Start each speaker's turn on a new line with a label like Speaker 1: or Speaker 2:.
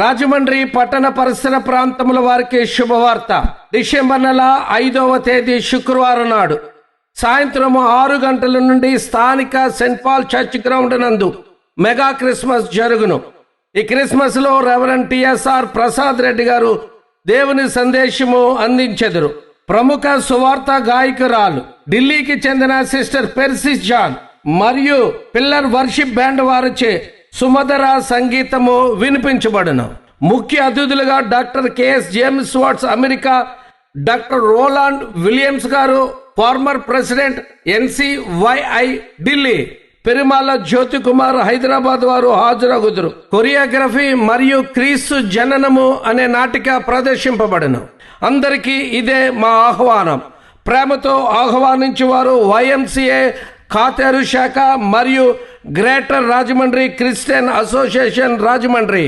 Speaker 1: రాజమండ్రి పట్టణ పరిసర ప్రాంతముల వారికి శుభవార్త. డిసెంబర్ నెల 5వ తేదీ శుక్రవారం నాడు సాయంత్రం 6 గంటల నుండి స్థానిక సెంట్ పాల్ చర్చ్ గ్రౌండ్ నందు మెగా క్రిస్మస్ జరుగును. ఈ క్రిస్మస్ లో రెవరెండ్ టిఎస్ఆర్ ప్రసాద్ రెడ్డి గారు దేవుని సందేశము అందించెదరు. ప్రముఖ సువార్త గాయకురాలు ఢిల్లీకి చెందిన సిస్టర్ పెర్సిస్ జాన్ మరియు పిల్లర్ వర్షిప్ బ్యాండ్ వారిచే సుమధుర సంగీతము వినిపించబడును. ముఖ్య అతిథులుగా doctor KS James Watts America, doctor Roland Williams గారు former president NCYI Delhi, Perumala Jyothi Kumar Hyderabad వారు హాజరగుదురు. కొరియోగ్రఫీ మరియు క్రీస్తు జననము అనే నాటిక ప్రదర్శింపబడును. అందరికీ ఇదే మా ఆహ్వానం. ప్రేమతో ఆహ్వానించేవారు YMCA ఖాతేరు శాఖ మరియు greater Rajahmundry Christian association Rajahmundry.